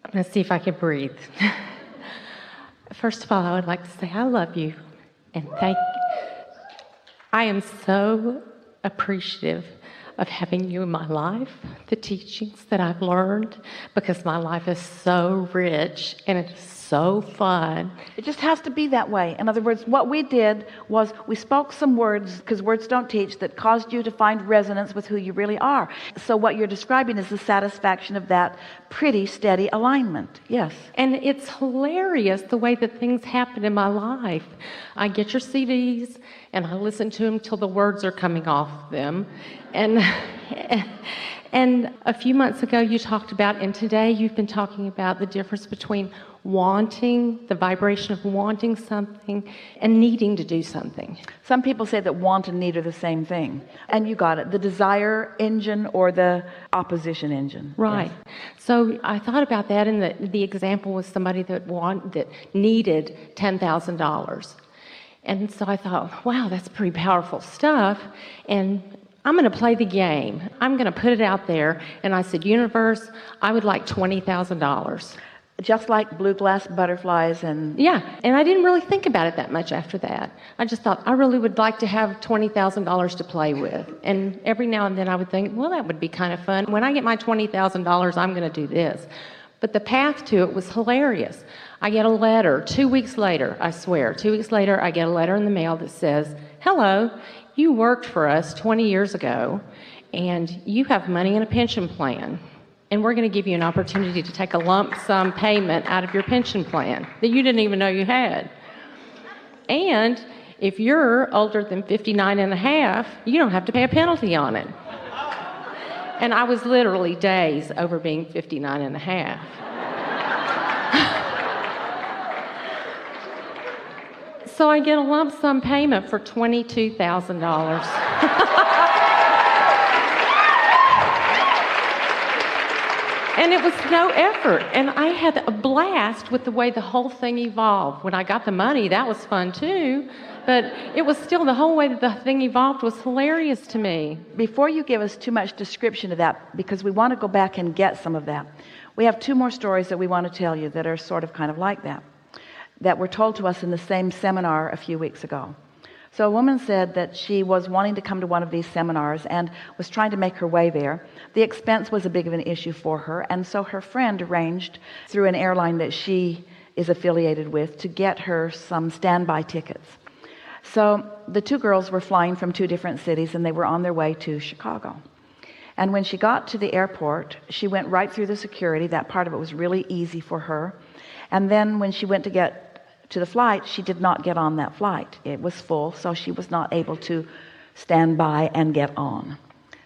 I'm going to see if I can breathe. First of all, I would like to say I love you and thank you. I am so appreciative of having you in my life, the teachings that I've learned, because my life is so rich and it is so fun. It just has to be that way. In other words, what we did was we spoke some words, because words don't teach, that caused you to find resonance with who you really are. So what you're describing is the satisfaction of that pretty steady alignment. Yes. And it's hilarious the way that things happen in my life. I get your CDs and I listen to them till the words are coming off them. And a few months ago you talked about, and today you've been talking about the difference between wanting, the vibration of wanting something, and needing to do something. Some people say that want and need are the same thing. And you got it. The desire engine or the opposition engine. Right. Yes. So I thought about that, and the example was somebody that needed $10,000. And so I thought, wow, that's pretty powerful stuff. And I'm going to play the game. I'm going to put it out there. And I said, universe, I would like $20,000. Just like blue glass butterflies and... Yeah, and I didn't really think about it that much after that. I just thought, I really would like to have $20,000 to play with. And every now and then I would think, well, that would be kind of fun. When I get my $20,000, I'm going to do this. But the path to it was hilarious. I get a letter 2 weeks later, I swear, 2 weeks later, I get a letter in the mail that says, hello, you worked for us 20 years ago, and you have money in a pension plan. And we're going to give you an opportunity to take a lump sum payment out of your pension plan that you didn't even know you had. And if you're older than 59 and a half, you don't have to pay a penalty on it. And I was literally days over being 59 and a half. So I get a lump sum payment for $22,000. And it was no effort. And I had a blast with the way the whole thing evolved. When I got the money, that was fun too. But it was still, the whole way that the thing evolved was hilarious to me. Before you give us too much description of that, because we want to go back and get some of that, we have two more stories that we want to tell you that are sort of kind of like that were told to us in the same seminar a few weeks ago. So a woman said that she was wanting to come to one of these seminars and was trying to make her way there. The expense was a big of an issue for her, and so her friend arranged through an airline that she is affiliated with to get her some standby tickets. So the two girls were flying from two different cities, and they were on their way to Chicago. And when she got to the airport, she went right through the security. That part of it was really easy for her. And then when she went to get to the flight, she did not get on that flight. It was full, so she was not able to stand by and get on.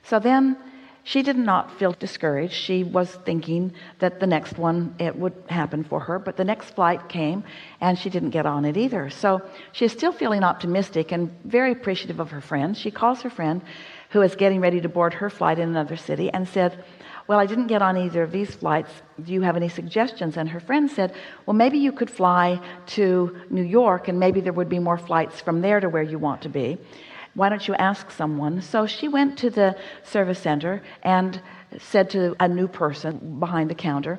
So then she did not feel discouraged. She was thinking that the next one, it would happen for her, but the next flight came and she didn't get on it either. So she is still feeling optimistic and very appreciative of her friend. She calls her friend, who is getting ready to board her flight in another city, and said, well, I didn't get on either of these flights. Do you have any suggestions? And her friend said, well, maybe you could fly to New York, and maybe there would be more flights from there to where you want to be. Why don't you ask someone? So she went to the service center and said to a new person behind the counter,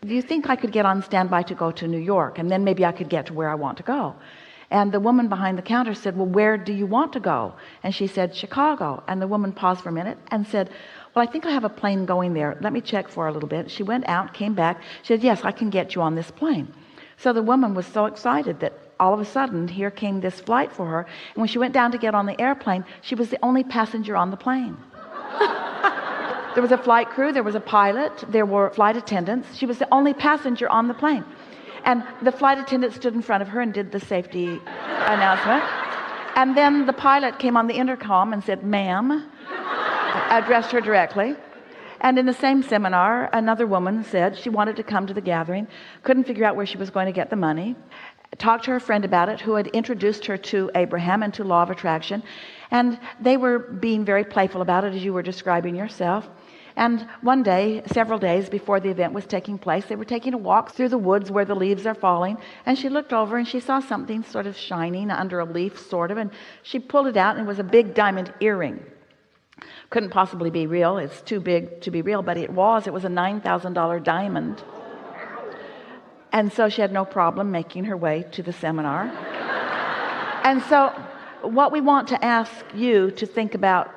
do you think I could get on standby to go to New York, and then maybe I could get to where I want to go? And the woman behind the counter said, well, where do you want to go? And she said, Chicago. And the woman paused for a minute and said, well, I think I have a plane going there. Let me check for a little bit. She went out, came back. She said, yes, I can get you on this plane. So the woman was so excited that all of a sudden, here came this flight for her. And when she went down to get on the airplane, she was the only passenger on the plane. There was a flight crew, there was a pilot, there were flight attendants. She was the only passenger on the plane. And the flight attendant stood in front of her and did the safety announcement. And then the pilot came on the intercom and said, ma'am, addressed her directly. And in the same seminar, another woman said she wanted to come to the gathering, couldn't figure out where she was going to get the money, talked to her friend about it, who had introduced her to Abraham and to law of attraction. And they were being very playful about it, as you were describing yourself. And one day, several days before the event was taking place, they were taking a walk through the woods where the leaves are falling, and she looked over and she saw something sort of shining under a leaf, sort of, and she pulled it out, and it was a big diamond earring. Couldn't possibly be real. It's too big to be real, but it was a $9,000 diamond. And so she had no problem making her way to the seminar. And so what we want to ask you to think about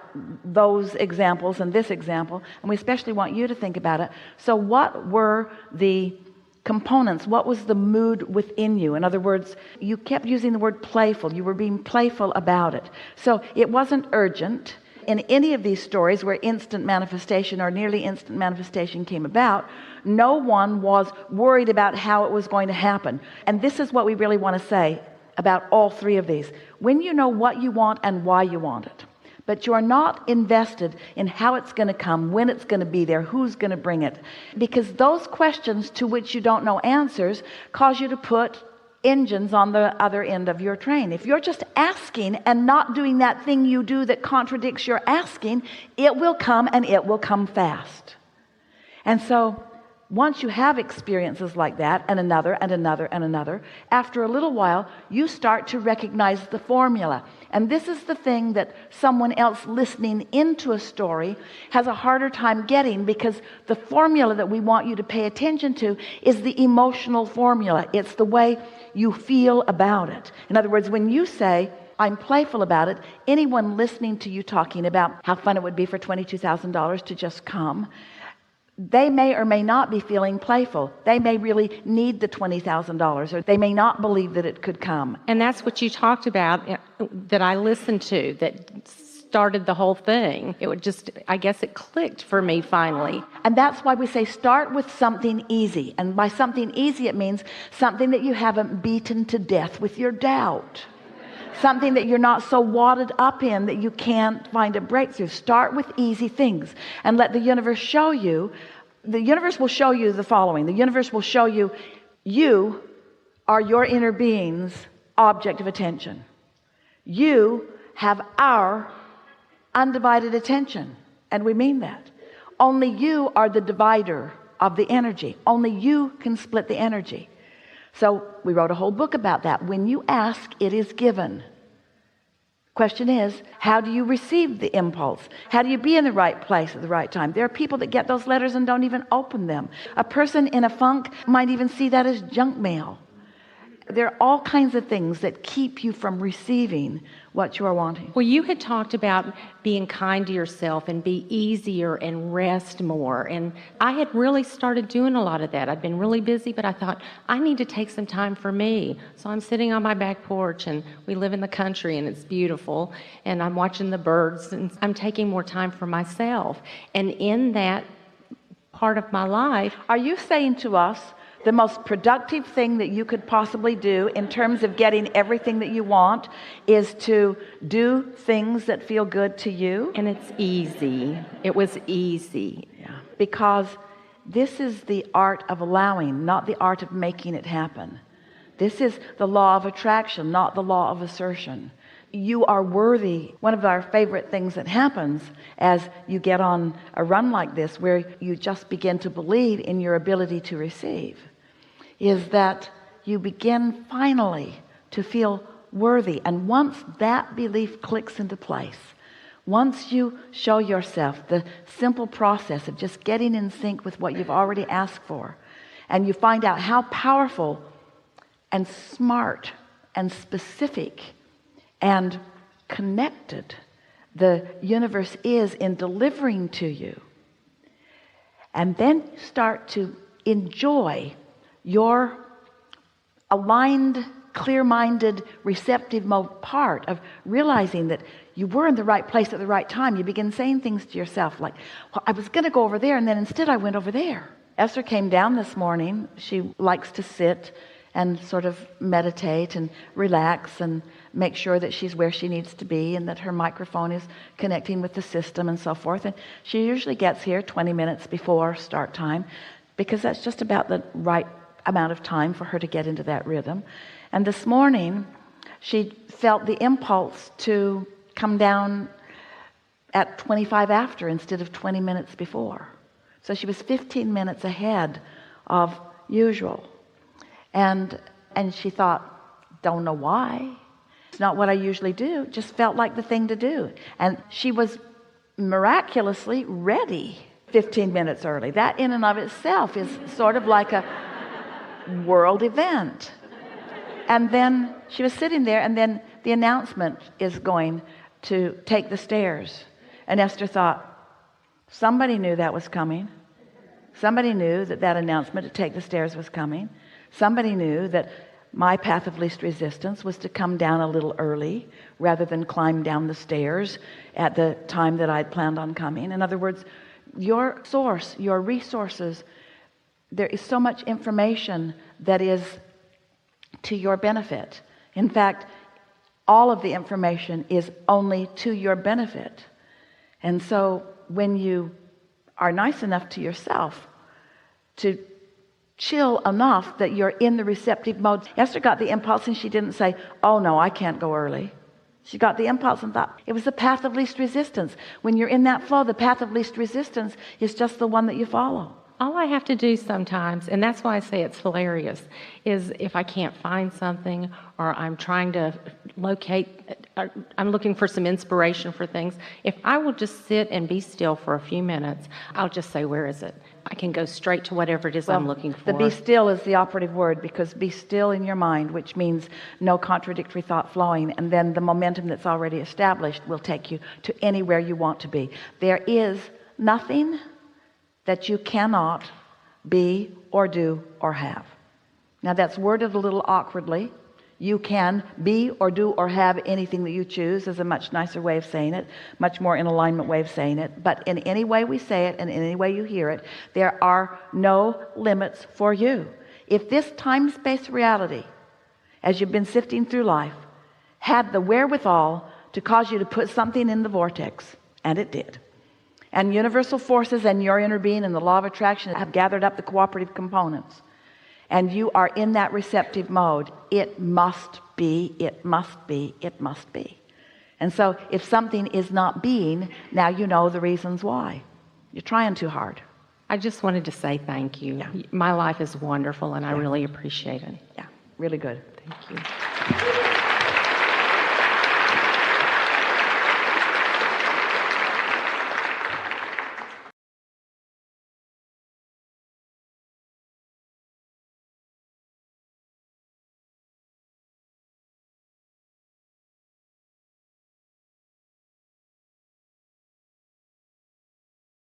those examples and this example, and we especially want you to think about it. So what were the components? What was the mood within you? In other words, you kept using the word playful. You were being playful about it. So it wasn't urgent. In any of these stories where instant manifestation or nearly instant manifestation came about, no one was worried about how it was going to happen. And this is what we really want to say about all three of these. When you know what you want and why you want it, but you are not invested in how it's going to come, when it's going to be there, who's going to bring it, because those questions to which you don't know answers cause you to put engines on the other end of your train. If you're just asking and not doing that thing you do that contradicts your asking, it will come, and it will come fast. And so once you have experiences like that, and another and another and another, after a little while you start to recognize the formula. And this is the thing that someone else listening into a story has a harder time getting, because the formula that we want you to pay attention to is the emotional formula. It's the way you feel about it. In other words, when you say, I'm playful about it, anyone listening to you talking about how fun it would be for $22,000 to just come, they may or may not be feeling playful. They may really need the $20,000, or they may not believe that it could come. And that's what you talked about that I listened to that started the whole thing. It would just, I guess it clicked for me finally. And that's why we say start with something easy. And by something easy, it means something that you haven't beaten to death with your doubt. Something that you're not so wadded up in that you can't find a breakthrough. Start with easy things and let the universe show you. The universe will show you the following. The universe will show you, you are your inner being's object of attention. You have our undivided attention. And we mean that. Only you are the divider of the energy. Only you can split the energy. So we wrote a whole book about that. When you ask, it is given. Question is, how do you receive the impulse? How do you be in the right place at the right time? There are people that get those letters and don't even open them. A person in a funk might even see that as junk mail. There are all kinds of things that keep you from receiving what you are wanting. Well, you had talked about being kind to yourself and be easier and rest more. And I had really started doing a lot of that. I'd been really busy, but I thought, I need to take some time for me. So I'm sitting on my back porch, and we live in the country, and it's beautiful. And I'm watching the birds, and I'm taking more time for myself. And in that part of my life... Are you saying to us, the most productive thing that you could possibly do in terms of getting everything that you want is to do things that feel good to you? And it's easy. It was easy. Yeah. Because this is the art of allowing, not the art of making it happen. This is the law of attraction, not the law of assertion. You are worthy. One of our favorite things that happens as you get on a run like this, where you just begin to believe in your ability to receive, is that you begin finally to feel worthy. And once that belief clicks into place, once you show yourself the simple process of just getting in sync with what you've already asked for, and you find out how powerful and smart and specific and connected the universe is in delivering to you, and then start to enjoy your aligned, clear-minded, receptive part of realizing that you were in the right place at the right time. You begin saying things to yourself like, well, I was going to go over there, and then instead I went over there. Esther came down this morning. She likes to sit and sort of meditate and relax and make sure that she's where she needs to be and that her microphone is connecting with the system and so forth. And she usually gets here 20 minutes before start time, because that's just about the right amount of time for her to get into that rhythm. And this morning she felt the impulse to come down at 25 after instead of 20 minutes before. So she was 15 minutes ahead of usual. And she thought, don't know why. It's not what I usually do. Just felt like the thing to do. And she was miraculously ready 15 minutes early. That in and of itself is sort of like world event. And then she was sitting there, and then the announcement is going to take the stairs. And Esther thought, somebody knew that was coming. Somebody knew that that announcement to take the stairs was coming. Somebody knew that my path of least resistance was to come down a little early rather than climb down the stairs at the time that I'd planned on coming. In other words, your source, your resources, there is so much information that is to your benefit. In fact, all of the information is only to your benefit. And so when you are nice enough to yourself to chill enough that you're in the receptive mode. Esther got the impulse and she didn't say, oh no, I can't go early. She got the impulse and thought it was the path of least resistance. When you're in that flow, the path of least resistance is just the one that you follow. All I have to do sometimes, and that's why I say it's hilarious, is if I can't find something or I'm trying to locate, I'm looking for some inspiration for things, if I will just sit and be still for a few minutes, I'll just say, where is it? I can go straight to whatever it is I'm looking for. The be still is the operative word, because be still in your mind, which means no contradictory thought flowing, and then the momentum that's already established will take you to anywhere you want to be. There is nothing that you cannot be or do or have. Now that's worded a little awkwardly. You can be or do or have anything that you choose is a much nicer way of saying it, much more in alignment way of saying it. But in any way we say it and in any way you hear it, there are no limits for you. If this time-space reality, as you've been sifting through life, had the wherewithal to cause you to put something in the vortex, and it did, and universal forces and your inner being and the law of attraction have gathered up the cooperative components, and you are in that receptive mode, it must be, it must be, it must be. And so if something is not being, now you know the reasons why. You're trying too hard. I just wanted to say thank you. Yeah. My life is wonderful and I really appreciate it. Yeah, really good. Thank you.